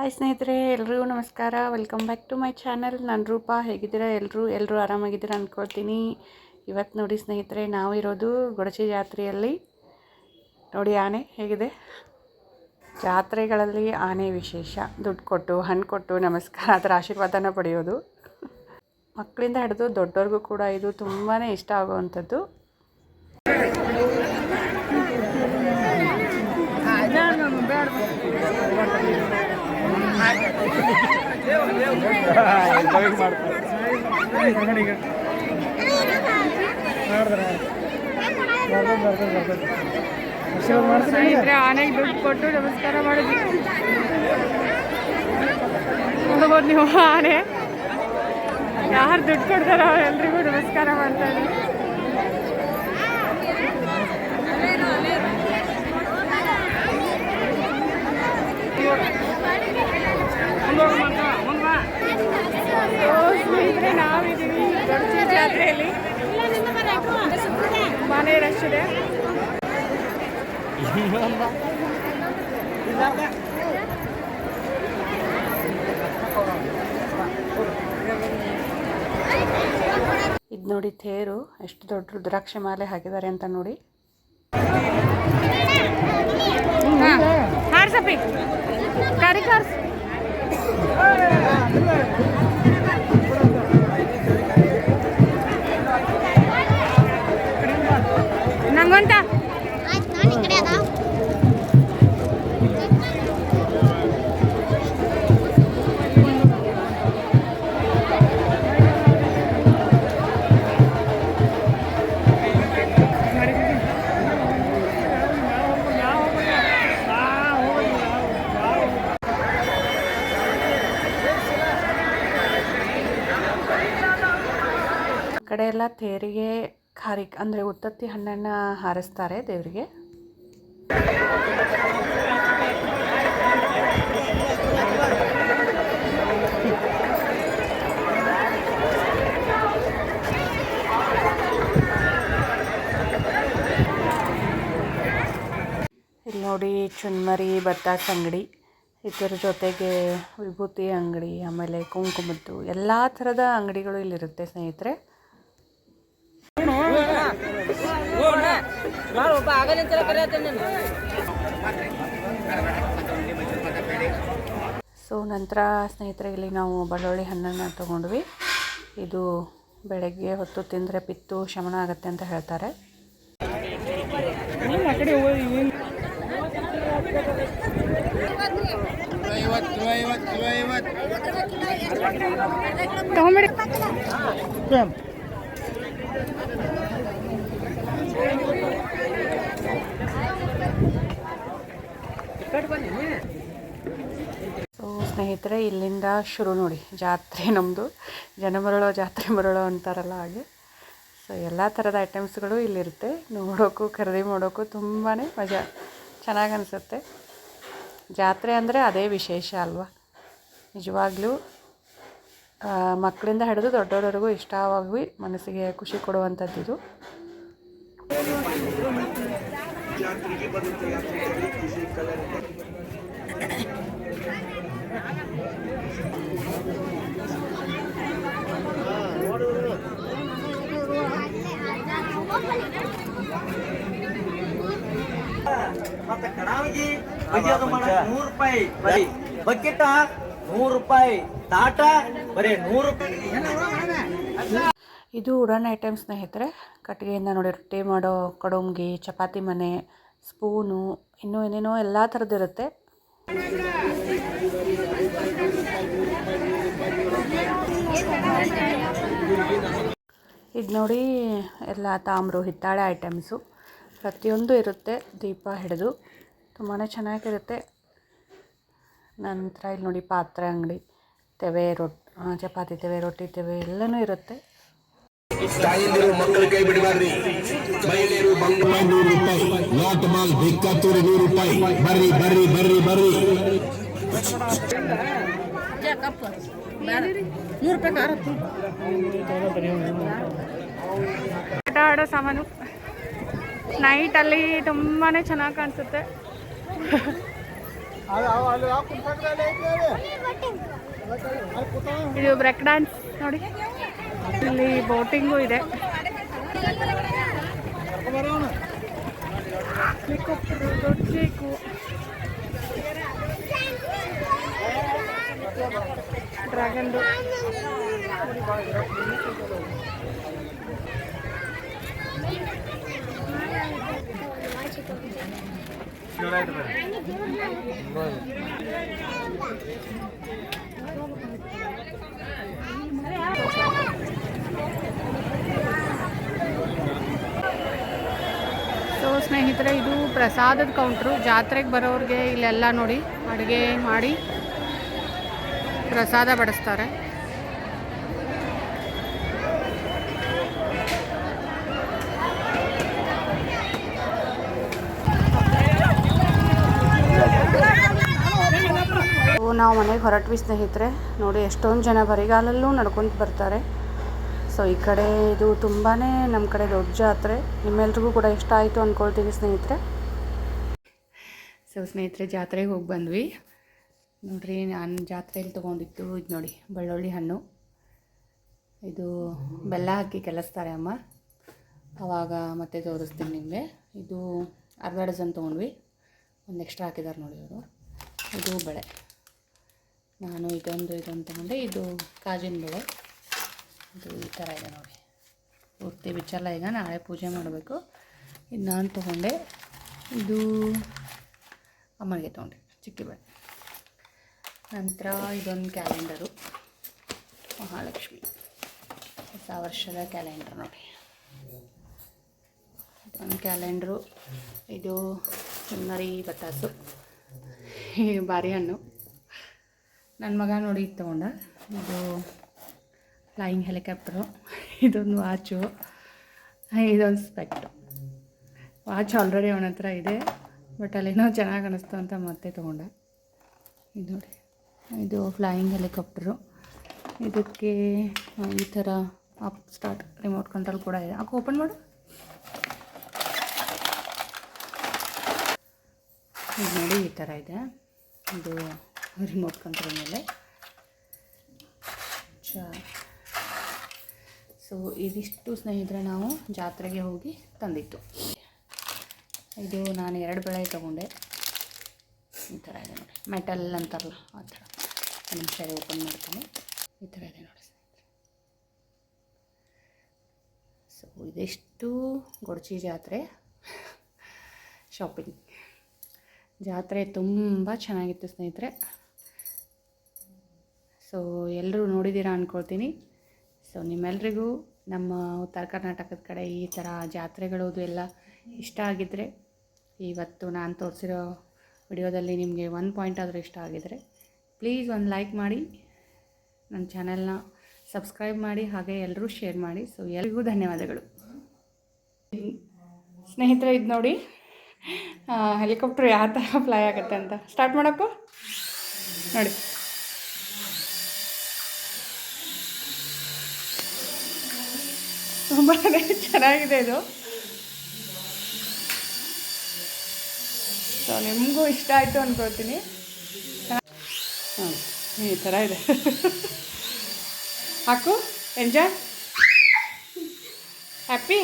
Hi ಸ್ನೇಹಿತರೆ, ಎಲ್ರಿಗೂ ನಮಸ್ಕಾರ. Welcome back to my channel. ನಾನು ರೂಪಾ. ಹೇಗಿದ್ದೀರಾ ಎಲ್ಲರೂ ಆರಾಮಾಗಿದ್ದೀರಾ ಅಂದ್ಕೊಳ್ತೀನಿ. ಇವತ್ತು ನೋಡಿ ಸ್ನೇಹಿತರೆ, ನಾವಿರೋದು ಗೊಡಚಿ ಜಾತ್ರೆಯಲ್ಲಿ. ನೋಡಿ ಆನೆ ಹೇಗಿದೆ. ಜಾತ್ರೆಗಳಲ್ಲಿ ಆನೆ ವಿಶೇಷ. ದುಡ್ಡು ಕೊಟ್ಟು ಹಣ್ಣು ಕೊಟ್ಟು ನಮಸ್ಕಾರ ಅದರ ಆಶೀರ್ವಾದನ ಪಡೆಯೋದು. ಮಕ್ಕಳಿಂದ ಹಿಡಿದು ದೊಡ್ಡವ್ರಿಗೂ ಕೂಡ ಇದು ತುಂಬಾ ಇಷ್ಟ ಆಗುವಂಥದ್ದು. ಆನೆಗೆ ದುಡ್ಡು ಕೊಟ್ಟು ನಮಸ್ಕಾರ ಮಾಡಿದ್ವಿ. ನೋಡ್ಬೋದು ನೀವು, ಆನೆ ಯಾರು ದುಡ್ಡು ಕೊಡ್ತಾರೋ ಎಲ್ರಿಗೂ ನಮಸ್ಕಾರ ಮಾಡ್ತಾ ಇದ್ದೀವಿ. ಸ್ನೇಹಿತರೆ, ನಾವಿದ್ದೀವಿ ಗೊಡಚಿ ಜಾತ್ರೆಯಲ್ಲಿ. ಮನೆ ರಶ್ ಇದೆ. ಇದು ನೋಡಿ ತೇರು, ಎಷ್ಟು ದೊಡ್ಡ ರುದ್ರಾಕ್ಷಿ ಮಾಲೆ ಹಾಕಿದ್ದಾರೆ ಅಂತ ನೋಡಿ. ಹಾರ್ಸಪ್ಪಿ ಕಾರಿ ಕಾರ್ಸ್ ನಂಗೊಂತ ಕಡೆ ಎಲ್ಲ ತೇರಿಗೆ ಖಾರಿಕ್ ಅಂದರೆ ಉತ್ತತ್ತಿ ಹಣ್ಣನ್ನು ಹಾರಿಸ್ತಾರೆ ದೇವರಿಗೆ. ಇಲ್ಲಿ ನೋಡಿ ಚುನ್ಮರಿ ಬತ್ತಾಸ್ ಅಂಗಡಿ, ಇದರ ಜೊತೆಗೆ ವಿಭೂತಿ ಅಂಗಡಿ, ಆಮೇಲೆ ಕುಂಕುಮದ್ದು ಎಲ್ಲ ಥರದ ಅಂಗಡಿಗಳು ಇಲ್ಲಿರುತ್ತೆ ಸ್ನೇಹಿತರೆ. ಸೊ ನಂತರ ಸ್ನೇಹಿತರೆ, ಇಲ್ಲಿ ನಾವು ಬಳ್ಳುಳ್ಳಿ ಹಣ್ಣನ್ನು ತೊಗೊಂಡ್ವಿ. ಇದು ಬೆಳಗ್ಗೆ ಹೊತ್ತು ತಿಂದರೆ ಪಿತ್ತು ಶಮನ ಆಗುತ್ತೆ ಅಂತ ಹೇಳ್ತಾರೆ. ಸೊ ಸ್ನೇಹಿತರೆ, ಇಲ್ಲಿಂದ ಶುರು ನೋಡಿ ಜಾತ್ರೆ. ನಮ್ಮದು ಜನ ಮರಳೋ ಜಾತ್ರೆ ಮರಳೋ ಅಂತಾರಲ್ಲ ಹಾಗೆ. ಸೊ ಎಲ್ಲ ಥರದ ಐಟಮ್ಸ್ಗಳು ಇಲ್ಲಿರುತ್ತೆ. ನೋಡೋಕ್ಕೂ ಖರೀದಿ ಮಾಡೋಕ್ಕೂ ತುಂಬಾ ಮಜಾ, ಚೆನ್ನಾಗಿ ಅನಿಸುತ್ತೆ. ಜಾತ್ರೆ ಅಂದರೆ ಅದೇ ವಿಶೇಷ ಅಲ್ವಾ. ನಿಜವಾಗ್ಲೂ ಮಕ್ಕಳಿಂದ ಹಿಡಿದು ದೊಡ್ಡವರವರೆಗೂ ಇಷ್ಟವಾಗಿ ಮನಸ್ಸಿಗೆ ಖುಷಿ ಕೊಡುವಂಥದ್ದು. ಮತ್ತೆ ಕಡಾವಿಗೆ 100 ರೂಪಾಯಿ ಬರೀ ಬಕೆಟ್, 100 ರೂಪಾಯಿ ತಾಟ, ಬರೀ 100 ರೂಪಾಯಿ. ಇದು ಉಡನ್ ಐಟಮ್ ಸ್ನೇಹಿತರೆ. ಕಟ್ಟಿಗೆಯಿಂದ ನೋಡಿ ರೊಟ್ಟಿ ಮಾಡೋ ಕಡೋಂಗಿ, ಚಪಾತಿ ಮನೆ, ಸ್ಪೂನು, ಇನ್ನೂ ಏನೇನೋ ಎಲ್ಲ ಥರದ್ದಿರುತ್ತೆ. ಇದು ನೋಡಿ ಎಲ್ಲ ತಾಮ್ರು ಹಿತ್ತಾಳೆ ಐಟಮ್ಸು ಪ್ರತಿಯೊಂದು ಇರುತ್ತೆ, ದೀಪ ಹಿಡಿದು ತುಂಬಾ ಚೆನ್ನಾಗಿರುತ್ತೆ. ನಂತರ ಇಲ್ಲಿ ನೋಡಿ ಪಾತ್ರೆ ಅಂಗಡಿ, ತೆವೆ ಚಪಾತಿ ತೆವೆ, ರೊಟ್ಟಿ ತೆವೆ ಎಲ್ಲನೂ ಇರುತ್ತೆ. ಮಕ್ಕಳು ಕೈ ಬಿಡಬಾರ್ರಿ. ಮಹಿಳೆಯರು 100 ರೂಪಾಯಿ, ನಾಟ್ ಮಾಲ್ ಭಿಕ್ಕತ್ತೂರಿ 100 ರೂಪಾಯಿ. ಬರ್ರಿ ಬರ್ರಿ ಬರ್ರಿ ಬರ್ರಿ. 100 ರೂಪಾಯಿ ಆಟ ಆಡೋ ಸಾಮಾನು. ನೈಟಲ್ಲಿ ತುಂಬಾ ಚೆನ್ನಾಗಿ ಕಾಣಿಸುತ್ತೆ. ಇದು ಬ್ರೇಕ್ ಡ್ಯಾನ್ಸ್ ನೋಡಿ, ಇಲ್ಲಿ ಬೋಟಿಂಗು ಇದೆ. ಡ್ರ್ಯಾಗನ್ದು ಸೊ ಸ್ನೇಹಿತರೆ, ಇದು ಪ್ರಸಾದದ ಕೌಂಟ್ರು. ಜಾತ್ರೆಗೆ ಬರೋರಿಗೆ ಇಲ್ಲೆಲ್ಲ ನೋಡಿ ಅಡುಗೆ ಮಾಡಿ ಪ್ರಸಾದ ಬಡಿಸ್ತಾರೆ. ನಾವು ಮನೆಗೆ ಹೊರಟ್ವಿ ಸ್ನೇಹಿತರೆ. ನೋಡಿ ಎಷ್ಟೊಂದು ಜನ ಬರಿಗಾಲಲ್ಲೂ ನಡ್ಕೊತ ಬರ್ತಾರೆ. ಸೊ ಈ ಕಡೆ ಇದು ತುಂಬಾ ನಮ್ಮ ಕಡೆ ದೊಡ್ಡ ಜಾತ್ರೆ. ನಿಮ್ಮೆಲ್ರಿಗೂ ಕೂಡ ಇಷ್ಟ ಆಯಿತು ಅಂದ್ಕೊಳ್ತೀನಿ ಸ್ನೇಹಿತರೆ. ಸೊ ಸ್ನೇಹಿತರೆ, ಜಾತ್ರೆಗೆ ಹೋಗಿ ಬಂದ್ವಿ. ನೋಡಿರಿ, ನಾನು ಜಾತ್ರೆಯಲ್ಲಿ ತೊಗೊಂಡಿದ್ದು ಇದು ನೋಡಿ, ಬೆಳ್ಳುಳ್ಳಿ ಹಣ್ಣು. ಇದು ಬೆಲ್ಲ ಹಾಕಿ ಕೆಲಸ್ತಾರೆ ಅಮ್ಮ, ಆವಾಗ ಮತ್ತೆ ತೋರಿಸ್ತೀನಿ ನಿಮಗೆ. ಇದು ಅರ್ಧ ಡಜನ್ ತೊಗೊಂಡ್ವಿ, ಒಂದು ಎಕ್ಸ್ಟ್ರಾ ಹಾಕಿದ್ದಾರೆ ನೋಡಿ ಅವರು. ಇದು ಬೆಳೆ, ನಾನು ಇದೊಂದು ತೊಗೊಂಡೆ. ಇದು ಕಾಜಿನ ಬೆಳೆ. ಇದು ಈ ಥರ ಇದೆ ನೋಡಿ, ಪೂರ್ತಿ ಬಿಚ್ಚಲ್ಲ. ಈಗ ನಾಳೆ ಪೂಜೆ ಮಾಡಬೇಕು. ಇದು ನಾನು ತೊಗೊಂಡೆ. ಇದು ಅಮ್ಮನಿಗೆ ತೊಗೊಂಡೆ, ಚಿಕ್ಕಿ ಬೆಳೆ. ನಂತರ ಇದೊಂದು ಕ್ಯಾಲೆಂಡರು, ಮಹಾಲಕ್ಷ್ಮಿ ಹೊಸ ವರ್ಷದ ಕ್ಯಾಲೆಂಡರ್ ನೋಡಿ. ಇದೊಂದು ಕ್ಯಾಲೆಂಡ್ರು. ಇದು ಸುಮ್ಮರಿ ಬತ್ತಾಸು, ಈ ಬಾರಿಹಣ್ಣು. ನನ್ನ ಮಗ ನೋಡಿ ಇದು ತೊಗೊಂಡ. ಇದು ಫ್ಲೈಯಿಂಗ್ ಹೆಲಿಕಾಪ್ಟರು. ಇದೊಂದು ವಾಚು, ಇದೊಂದು ಸ್ಪೆಕ್ಟು. ವಾಚ್ ಆಲ್ರೆಡಿ ಅವನ ಹತ್ರ ಇದೆ, ಬಟ್ ಅಲ್ಲೇನೋ ಚೆನ್ನಾಗಿ ಅನ್ನಿಸ್ತು ಅಂತ ಮತ್ತೆ ತೊಗೊಂಡೆ. ಇದು ನೋಡಿ, ಇದು ಫ್ಲೈಯಿಂಗ್ ಹೆಲಿಕಾಪ್ಟರು. ಇದಕ್ಕೆ ಈ ಥರ ಅಪ್ ಸ್ಟಾರ್ಟ್ ರಿಮೋಟ್ ಕಂಟ್ರೋಲ್ ಕೂಡ ಇದೆ. ಅಕ್ಕ ಓಪನ್ ಮಾಡು. ಇದು ನೋಡಿ, ಈ ಥರ ಇದೆ. ಇದು ರಿಮೋಟ್ ಕಂಟ್ರೋಲ್ ಮೇಲೆ. ಸೊ ಇದಿಷ್ಟು ಸ್ನೇಹಿತರೆ ನಾವು ಜಾತ್ರೆಗೆ ಹೋಗಿ ತಂದಿತ್ತು. ಇದು ನಾನು 2 ಬೆಳೆ ತೊಗೊಂಡೆ. ಈ ಥರ ಇದೆ ನೋಡಿ, ಮೆಟಲ್ ಅಂತಾರಲ್ಲ ಆ ಥರ. ನಿಮಿಷ ಓಪನ್ ಮಾಡ್ತೀನಿ. ಈ ಥರ ಇದೆ ನೋಡಿ ಸ್ನೇಹಿತರೆ. ಸೊ ಇದಿಷ್ಟು ಗೊಡಚಿ ಜಾತ್ರೆ ಶಾಪಿಂಗ್. ಜಾತ್ರೆ ತುಂಬ ಚೆನ್ನಾಗಿತ್ತು ಸ್ನೇಹಿತರೆ. ಸೊ ಎಲ್ಲರೂ ನೋಡಿದ್ದೀರಾ ಅಂದ್ಕೊಳ್ತೀನಿ. ಸೊ ನಿಮ್ಮೆಲ್ರಿಗೂ ನಮ್ಮ ಉತ್ತರ ಕರ್ನಾಟಕದ ಕಡೆ ಈ ಥರ ಜಾತ್ರೆಗಳದು ಎಲ್ಲ ಇಷ್ಟ ಆಗಿದ್ದರೆ, ಇವತ್ತು ನಾನು ತೋರಿಸಿರೋ ವಿಡಿಯೋದಲ್ಲಿ ನಿಮಗೆ ಒಂದು ಪಾಯಿಂಟ್ ಆದರೂ ಇಷ್ಟ ಆಗಿದರೆ ಪ್ಲೀಸ್ ಒಂದು ಲೈಕ್ ಮಾಡಿ, ನನ್ನ ಚಾನೆಲ್ನ ಸಬ್ಸ್ಕ್ರೈಬ್ ಮಾಡಿ, ಹಾಗೆ ಎಲ್ಲರೂ ಶೇರ್ ಮಾಡಿ. ಸೊ ಎಲ್ರಿಗೂ ಧನ್ಯವಾದಗಳು ಸ್ನೇಹಿತರೆ. ಇದು ನೋಡಿ, ಹೆಲಿಕಾಪ್ಟರ್ ಯಾವ ಥರ ಫ್ಲೈ ಆಗುತ್ತೆ ಅಂತ. ಸ್ಟಾರ್ಟ್ ಮಾಡೋಕ್ಕೂ ನೋಡಿ. ತುಂಬಾ ಚೆನ್ನಾಗಿದೆ ಇದು. ಸೊ ನಿಮಗೂ ಇಷ್ಟ ಆಯಿತು ಅಂದ್ಕೊಳ್ತೀನಿ. ಈ ಥರ ಇದೆ. ಹಾಕು, ಎಂಜಾಯ್, ಹ್ಯಾಪಿ.